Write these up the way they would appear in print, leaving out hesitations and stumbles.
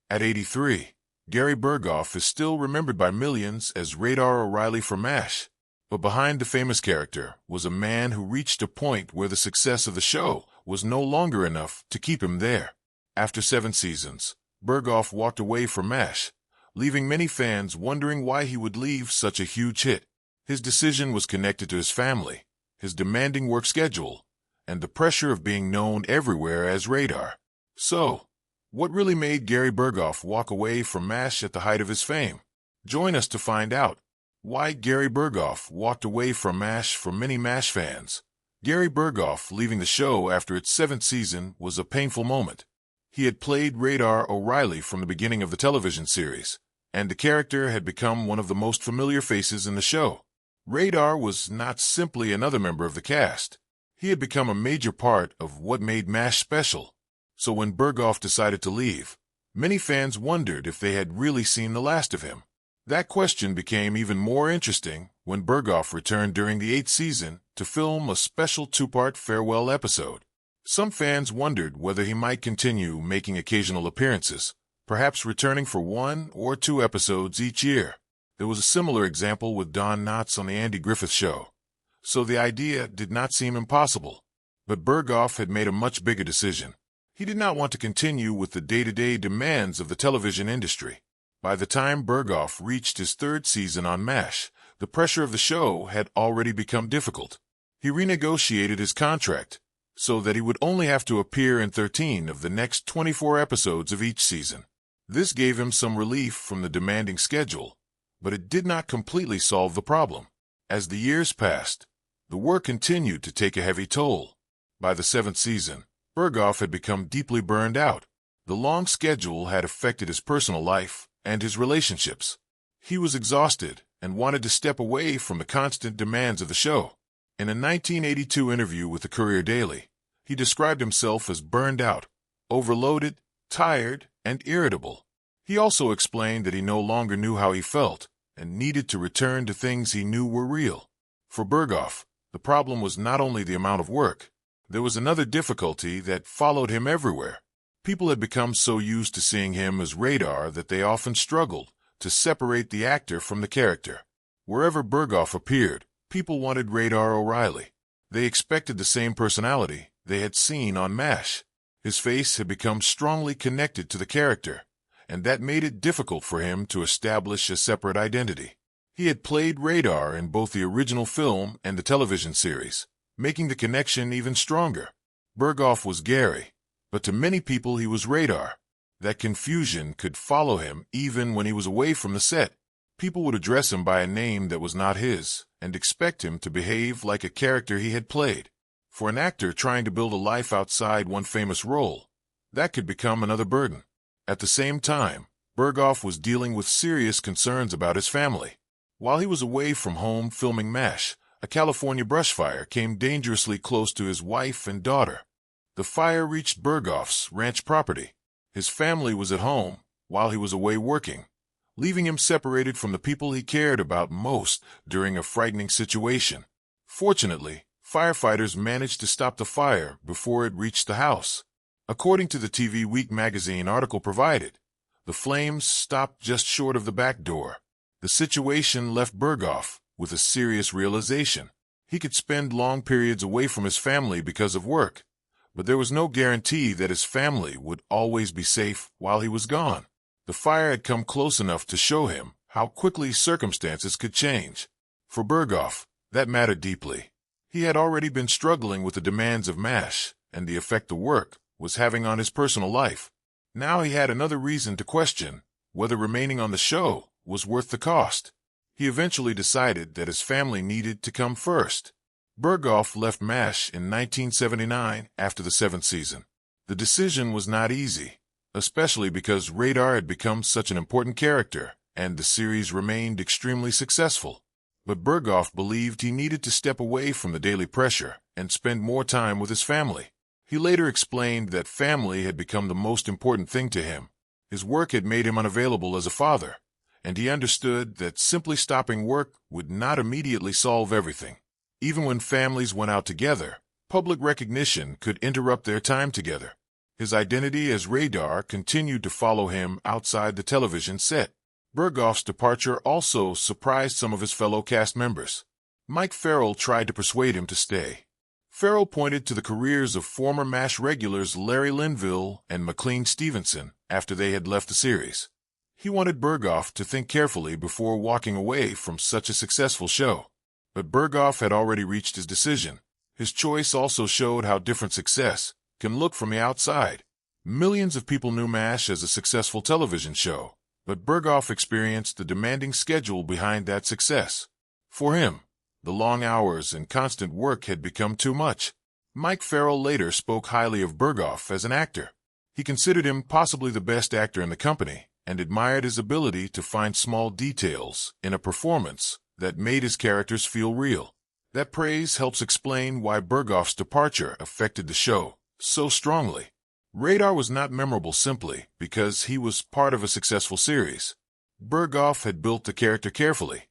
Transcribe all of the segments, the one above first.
At 83, Gary Burghoff is still remembered by millions as Radar O'Reilly from MASH. But behind the famous character was a man who reached a point where the success of the show was no longer enough to keep him there. After 7 seasons, Burghoff walked away from MASH, leaving many fans wondering why he would leave such a huge hit. His decision was connected to his family, his demanding work schedule, and the pressure of being known everywhere as Radar. So, what really made Gary Burghoff walk away from MASH at the height of his fame? Join us to find out why Gary Burghoff walked away from MASH. For many MASH fans, Gary Burghoff leaving the show after its 7th season was a painful moment. He had played Radar O'Reilly from the beginning of the television series, and the character had become one of the most familiar faces in the show. Radar was not simply another member of the cast. He had become a major part of what made MASH special. So when Burghoff decided to leave, many fans wondered if they had really seen the last of him. That question became even more interesting when Burghoff returned during the 8th season to film a special 2-part farewell episode. Some fans wondered whether he might continue making occasional appearances, perhaps returning for 1 or 2 episodes each year. There was a similar example with Don Knotts on the Andy Griffith Show, so the idea did not seem impossible. But Burghoff had made a much bigger decision. He did not want to continue with the day-to-day demands of the television industry. By the time Burghoff reached his 3rd season on MASH, the pressure of the show had already become difficult. He renegotiated his contract so that he would only have to appear in 13 of the next 24 episodes of each season. This gave him some relief from the demanding schedule, but it did not completely solve the problem. As the years passed, the work continued to take a heavy toll. By the 7th season, Burghoff had become deeply burned out. The long schedule had affected his personal life and his relationships. He was exhausted and wanted to step away from the constant demands of the show. In a 1982 interview with the Courier Daily, he described himself as burned out, overloaded, tired, and irritable. He also explained that he no longer knew how he felt and needed to return to things he knew were real. For Burghoff, the problem was not only the amount of work. There was another difficulty that followed him everywhere. People had become so used to seeing him as Radar that they often struggled to separate the actor from the character. Wherever Burghoff appeared, people wanted Radar O'Reilly. They expected the same personality they had seen on MASH. His face had become strongly connected to the character, and that made it difficult for him to establish a separate identity. He had played Radar in both the original film and the television series, making the connection even stronger. Burghoff was Gary, but to many people he was Radar. That confusion could follow him even when he was away from the set. People would address him by a name that was not his and expect him to behave like a character he had played. For an actor trying to build a life outside one famous role, that could become another burden. At the same time, Burghoff was dealing with serious concerns about his family. While he was away from home filming MASH, a California brush fire came dangerously close to his wife and daughter. The fire reached Burghoff's ranch property. His family was at home while he was away working, leaving him separated from the people he cared about most during a frightening situation. Fortunately, firefighters managed to stop the fire before it reached the house. According to the TV Week magazine article provided, the flames stopped just short of the back door. The situation left Burghoff with a serious realization. He could spend long periods away from his family because of work, but there was no guarantee that his family would always be safe while he was gone. The fire had come close enough to show him how quickly circumstances could change. For Burghoff, that mattered deeply. He had already been struggling with the demands of MASH and the effect the work was having on his personal life. Now he had another reason to question whether remaining on the show was worth the cost. He eventually decided that his family needed to come first. Burghoff left MASH in 1979 after the 7th season. The decision was not easy, especially because Radar had become such an important character and the series remained extremely successful. But Burghoff believed he needed to step away from the daily pressure and spend more time with his family. He later explained that family had become the most important thing to him. His work had made him unavailable as a father, and he understood that simply stopping work would not immediately solve everything. Even when families went out together, public recognition could interrupt their time together. His identity as Radar continued to follow him outside the television set. Burghoff's departure also surprised some of his fellow cast members. Mike Farrell tried to persuade him to stay. Farrell pointed to the careers of former MASH regulars Larry Linville and McLean Stevenson after they had left the series. He wanted Burghoff to think carefully before walking away from such a successful show. But Burghoff had already reached his decision. His choice also showed how different success can look from the outside. Millions of people knew MASH as a successful television show, but Burghoff experienced the demanding schedule behind that success. For him, the long hours and constant work had become too much. Mike Farrell later spoke highly of Burghoff as an actor. He considered him possibly the best actor in the company and admired his ability to find small details in a performance that made his characters feel real. That praise helps explain why Burghoff's departure affected the show so strongly. Radar was not memorable simply because he was part of a successful series. Burghoff had built the character carefully,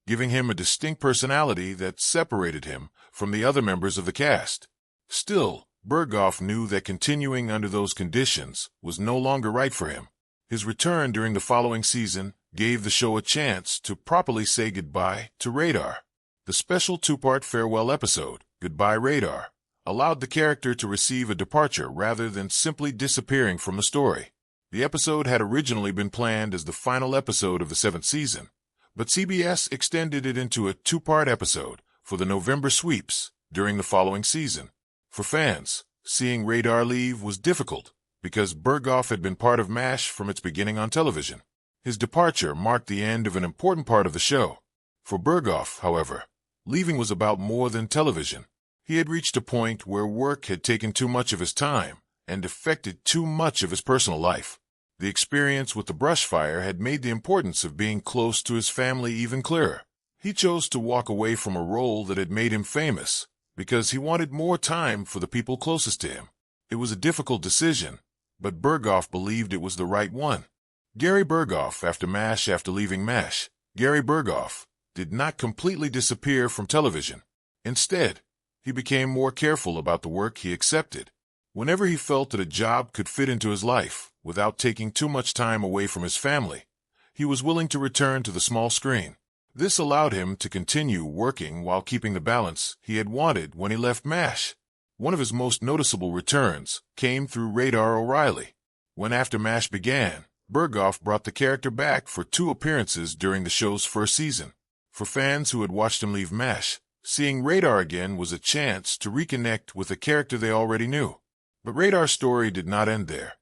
giving him a distinct personality that separated him from the other members of the cast. Still, Burghoff knew that continuing under those conditions was no longer right for him. His return during the following season gave the show a chance to properly say goodbye to Radar. The special two-part farewell episode, Goodbye Radar, allowed the character to receive a departure rather than simply disappearing from the story. The episode had originally been planned as the final episode of the 7th season, but CBS extended it into a two-part episode for the November sweeps during the following season. For fans, seeing Radar leave was difficult because Burghoff had been part of MASH from its beginning on television. His departure marked the end of an important part of the show. For Burghoff, however, leaving was about more than television. He had reached a point where work had taken too much of his time and affected too much of his personal life. The experience with the brush fire had made the importance of being close to his family even clearer. He chose to walk away from a role that had made him famous because he wanted more time for the people closest to him. It was a difficult decision, but Burghoff believed it was the right one. Gary Burghoff, after leaving MASH, Gary Burghoff did not completely disappear from television. Instead, he became more careful about the work he accepted. Whenever he felt that a job could fit into his life without taking too much time away from his family, he was willing to return to the small screen. This allowed him to continue working while keeping the balance he had wanted when he left MASH. One of his most noticeable returns came through Radar O'Reilly. When After MASH began, Burghoff brought the character back for 2 appearances during the show's first season. For fans who had watched him leave MASH, seeing Radar again was a chance to reconnect with a character they already knew. But Radar's story did not end there.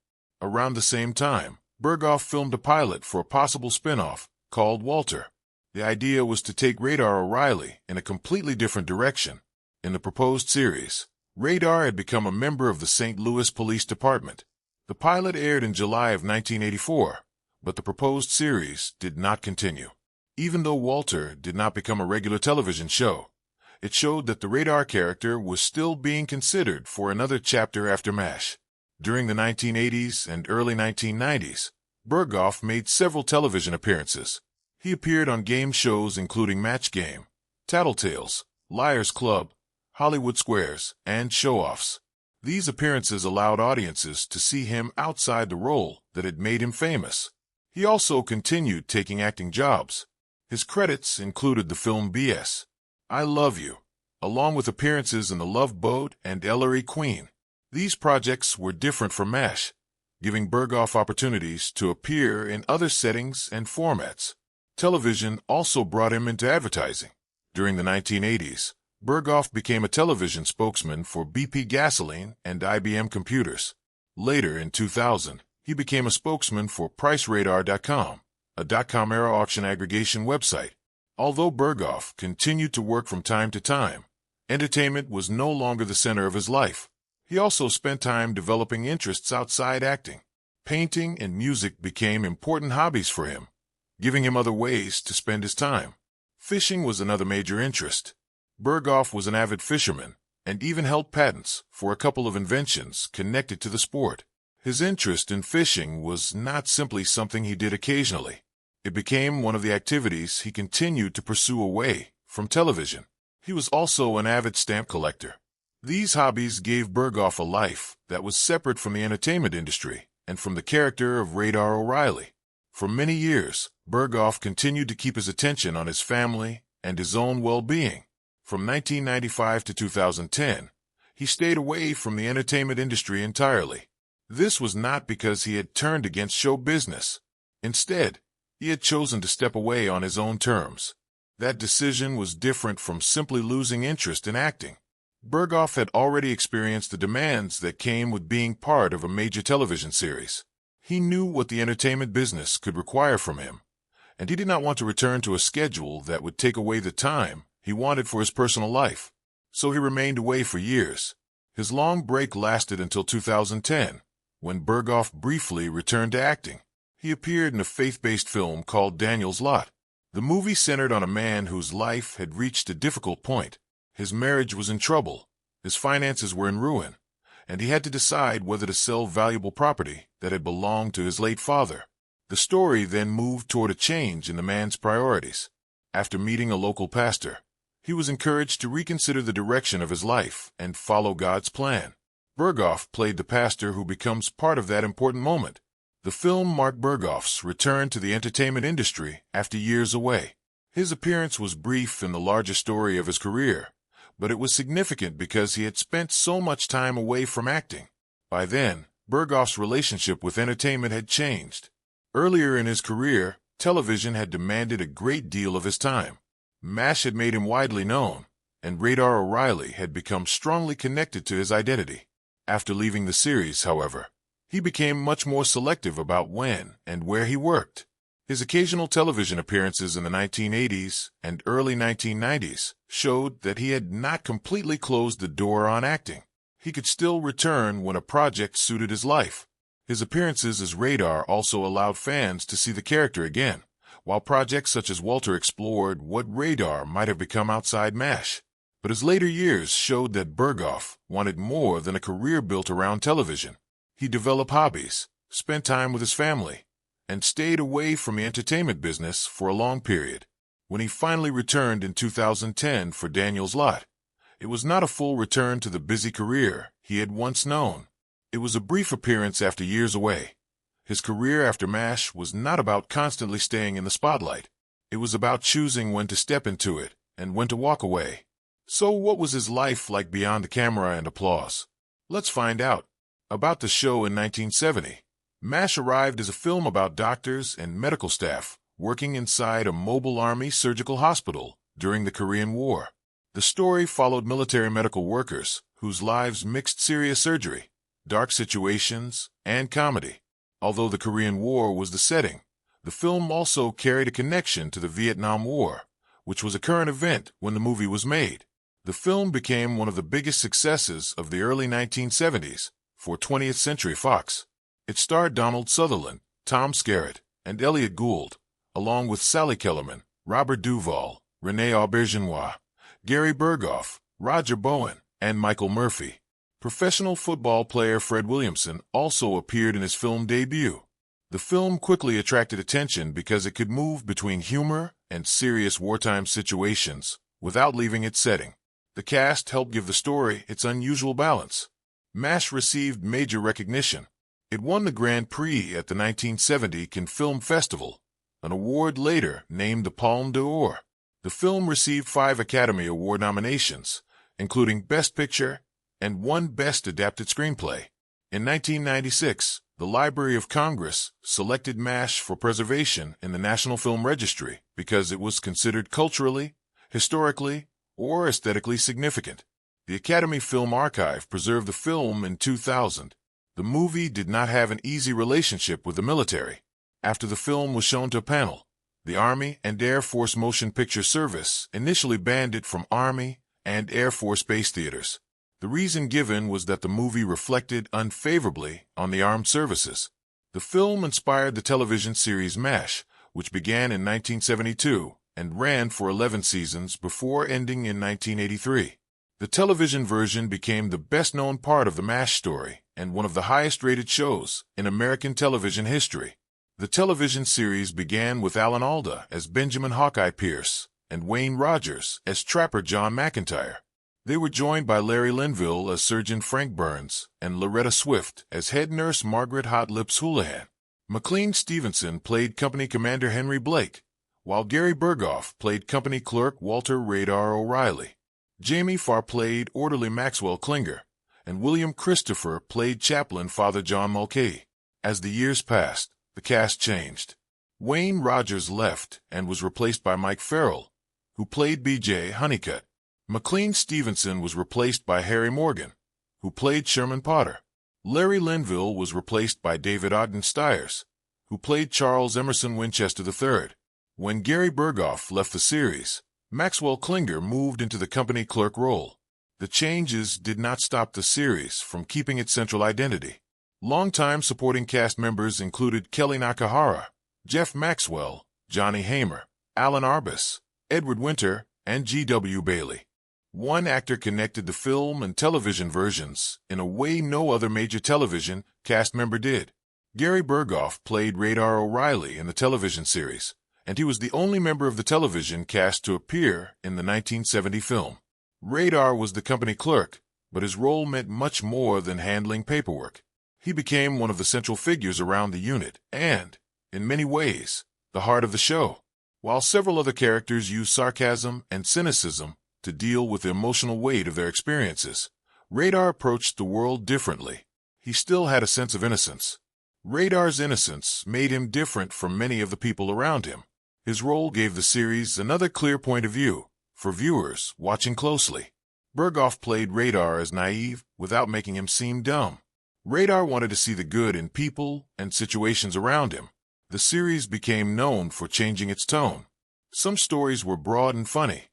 Around the same time, Burghoff filmed a pilot for a possible spin-off called Walter. The idea was to take Radar O'Reilly in a completely different direction. In the proposed series, Radar had become a member of the St. Louis Police Department. The pilot aired in July of 1984, but the proposed series did not continue. Even though Walter did not become a regular television show, it showed that the Radar character was still being considered for another chapter after MASH. During the 1980s and early 1990s, Burghoff made several television appearances. He appeared on game shows including Match Game, Tattletales, Liars Club, Hollywood Squares, and Show-Offs. These appearances allowed audiences to see him outside the role that had made him famous. He also continued taking acting jobs. His credits included the film B.S. I Love You, along with appearances in The Love Boat and Ellery Queen. These projects were different from MASH, giving Burghoff opportunities to appear in other settings and formats. Television also brought him into advertising. During the 1980s, Burghoff became a television spokesman for BP Gasoline and IBM Computers. Later, in 2000, he became a spokesman for PriceRadar.com, a .com-era auction aggregation website. Although Burghoff continued to work from time to time, entertainment was no longer the center of his life. He also spent time developing interests outside acting. Painting and music became important hobbies for him, giving him other ways to spend his time. Fishing was another major interest. Burghoff was an avid fisherman and even held patents for a couple of inventions connected to the sport. His interest in fishing was not simply something he did occasionally. It became one of the activities he continued to pursue away from television. He was also an avid stamp collector. These hobbies gave Burghoff a life that was separate from the entertainment industry and from the character of Radar O'Reilly. For many years, Burghoff continued to keep his attention on his family and his own well-being. From 1995 to 2010, he stayed away from the entertainment industry entirely. This was not because he had turned against show business. Instead, he had chosen to step away on his own terms. That decision was different from simply losing interest in acting. Burghoff had already experienced the demands that came with being part of a major television series. He knew what the entertainment business could require from him, and he did not want to return to a schedule that would take away the time he wanted for his personal life. So he remained away for years. His long break lasted until 2010, when Burghoff briefly returned to acting. He appeared in a faith-based film called Daniel's Lot. The movie centered on a man whose life had reached a difficult point. His marriage was in trouble, his finances were in ruin, and he had to decide whether to sell valuable property that had belonged to his late father. The story then moved toward a change in the man's priorities. After meeting a local pastor, he was encouraged to reconsider the direction of his life and follow God's plan. Burghoff played the pastor who becomes part of that important moment. The film marked Burghoff's return to the entertainment industry after years away. His appearance was brief in the larger story of his career, but it was significant because he had spent so much time away from acting. By then, Burghoff's relationship with entertainment had changed. Earlier in his career, television had demanded a great deal of his time. MASH had made him widely known, and Radar O'Reilly had become strongly connected to his identity. After leaving the series, however, he became much more selective about when and where he worked. His occasional television appearances in the 1980s and early 1990s showed that he had not completely closed the door on acting. He could still return when a project suited his life. His appearances as Radar also allowed fans to see the character again, while projects such as Walter explored what Radar might have become outside MASH. But his later years showed that Burghoff wanted more than a career built around television. He developed hobbies, spent time with his family, and stayed away from the entertainment business for a long period. When he finally returned in 2010 for Daniel's Lot, it was not a full return to the busy career he had once known. It was a brief appearance after years away. His career after MASH was not about constantly staying in the spotlight. It was about choosing when to step into it and when to walk away. So what was his life like beyond the camera and applause? Let's find out. About the show in 1970, MASH arrived as a film about doctors and medical staff working inside a mobile army surgical hospital during the Korean War. The story followed military medical workers whose lives mixed serious surgery, dark situations, and comedy. Although the Korean War was the setting, the film also carried a connection to the Vietnam War, which was a current event when the movie was made. The film became one of the biggest successes of the early 1970s for 20th Century Fox. It starred Donald Sutherland, Tom Skerritt, and Elliot Gould, along with Sally Kellerman, Robert Duvall, Renee Auberjonois, Gary Burghoff, Roger Bowen, and Michael Murphy. Professional football player Fred Williamson also appeared in his film debut. The film quickly attracted attention because it could move between humor and serious wartime situations without leaving its setting. The cast helped give the story its unusual balance. MASH received major recognition. It won the Grand Prix at the 1970 Cannes Film Festival, an award later named the Palme d'Or. The film received 5 Academy Award nominations, including Best Picture and 1 Best Adapted Screenplay. In 1996, the Library of Congress selected MASH for preservation in the National Film Registry because it was considered culturally, historically, or aesthetically significant. The Academy Film Archive preserved the film in 2000. The movie did not have an easy relationship with the military. After the film was shown to a panel, the Army and Air Force Motion Picture Service initially banned it from Army and Air Force base theaters. The reason given was that the movie reflected unfavorably on the armed services. The film inspired the television series MASH, which began in 1972 and ran for 11 seasons before ending in 1983. The television version became the best-known part of the MASH story and one of the highest-rated shows in American television history. The television series began with Alan Alda as Benjamin Hawkeye Pierce and Wayne Rogers as Trapper John McIntyre. They were joined by Larry Linville as Surgeon Frank Burns and Loretta Swift as head nurse Margaret Hot Lips Houlihan. McLean Stevenson played Company Commander Henry Blake, while Gary Burghoff played Company Clerk Walter Radar O'Reilly. Jamie Farr played Orderly Maxwell Klinger, and William Christopher played Chaplain Father John Mulcahy. As the years passed, the cast changed. Wayne Rogers left and was replaced by Mike Farrell, who played B.J. Honeycutt. McLean Stevenson was replaced by Harry Morgan, who played Sherman Potter. Larry Linville was replaced by David Ogden Stiers, who played Charles Emerson Winchester III. When Gary Burghoff left the series, Maxwell Klinger moved into the company clerk role. The changes did not stop the series from keeping its central identity. Longtime supporting cast members included Kelly Nakahara, Jeff Maxwell, Johnny Hamer, Alan Arbus, Edward Winter, and G.W. Bailey. One actor connected the film and television versions in a way no other major television cast member did. Gary Burghoff played Radar O'Reilly in the television series, and he was the only member of the television cast to appear in the 1970 film. Radar was the company clerk, but his role meant much more than handling paperwork. He became one of the central figures around the unit and, in many ways, the heart of the show. While several other characters used sarcasm and cynicism to deal with the emotional weight of their experiences, Radar approached the world differently. He still had a sense of innocence. Radar's innocence made him different from many of the people around him. His role gave the series another clear point of view for viewers watching closely. Burghoff played Radar as naive without making him seem dumb. Radar wanted to see the good in people and situations around him. The series became known for changing its tone. Some stories were broad and funny,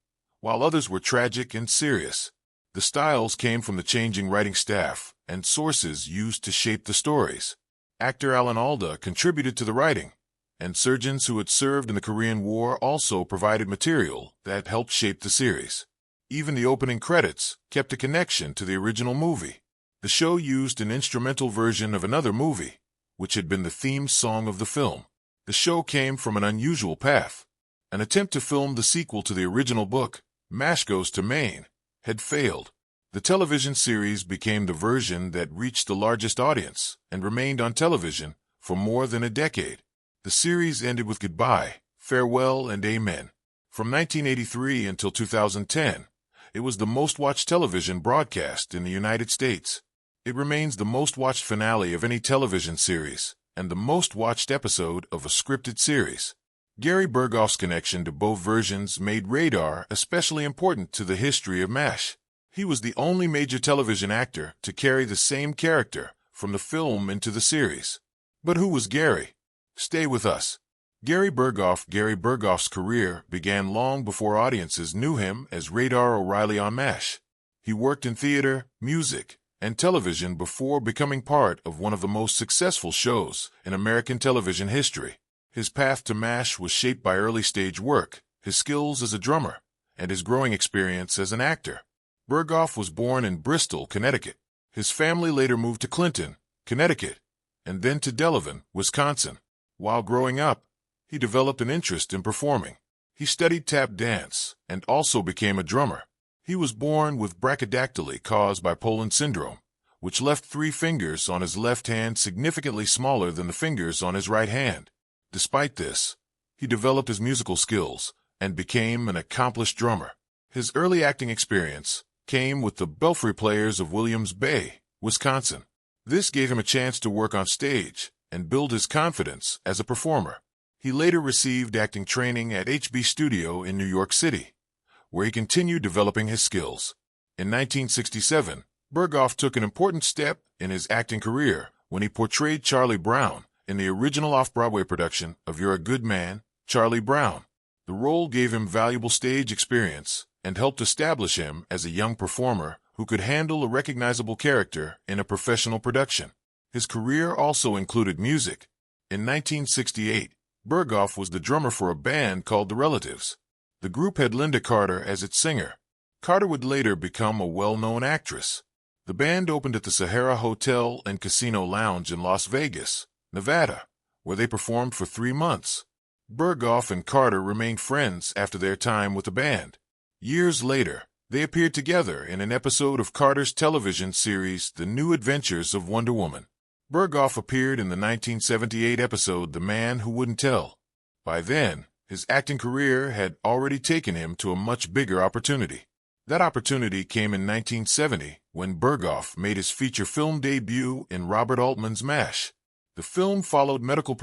while others were tragic and serious. The styles came from the changing writing staff and sources used to shape the stories. Actor Alan Alda contributed to the writing, and surgeons who had served in the Korean War also provided material that helped shape the series. Even the opening credits kept a connection to the original movie. The show used an instrumental version of another movie, which had been the theme song of the film. The show came from an unusual path. An attempt to film the sequel to the original book, MASH Goes to Maine, had failed. The television series became the version that reached the largest audience and remained on television for more than a decade. The series ended with Goodbye, Farewell, and Amen. From 1983 until 2010, it was the most-watched television broadcast in the United States. It remains the most-watched finale of any television series and the most-watched episode of a scripted series. Gary Burghoff's connection to both versions made Radar especially important to the history of MASH. He was the only major television actor to carry the same character from the film into the series. But who was Gary? Stay with us. Gary Burghoff's career began long before audiences knew him as Radar O'Reilly on MASH. He worked in theater, music, and television before becoming part of one of the most successful shows in American television history. His path to MASH was shaped by early-stage work, his skills as a drummer, and his growing experience as an actor. Burghoff was born in Bristol, Connecticut. His family later moved to Clinton, Connecticut, and then to Delavan, Wisconsin. While growing up, he developed an interest in performing. He studied tap dance and also became a drummer. He was born with brachydactyly caused by Poland syndrome, which left 3 fingers on his left hand significantly smaller than the fingers on his right hand. Despite this, he developed his musical skills and became an accomplished drummer. His early acting experience came with the Belfry Players of Williams Bay, Wisconsin. This gave him a chance to work on stage and build his confidence as a performer. He later received acting training at HB Studio in New York City, where he continued developing his skills. In 1967, Burghoff took an important step in his acting career when he portrayed Charlie Brown in the original off-Broadway production of You're a Good Man, Charlie Brown. The role gave him valuable stage experience and helped establish him as a young performer who could handle a recognizable character in a professional production. His career also included music. In 1968, Burghoff was the drummer for a band called The Relatives. The group had Linda Carter as its singer. Carter would later become a well-known actress. The band opened at the Sahara Hotel and Casino Lounge in Las Vegas, Nevada, where they performed for 3 months. Burghoff and Carter remained friends after their time with the band. Years later, They appeared together in an episode of Carter's television series The New Adventures of Wonder Woman. Burghoff appeared in the 1978 episode The Man Who Wouldn't Tell. By then, his acting career had already taken him to a much bigger opportunity. That opportunity came in 1970 when Burghoff made his feature film debut in Robert Altman's MASH. The film followed medical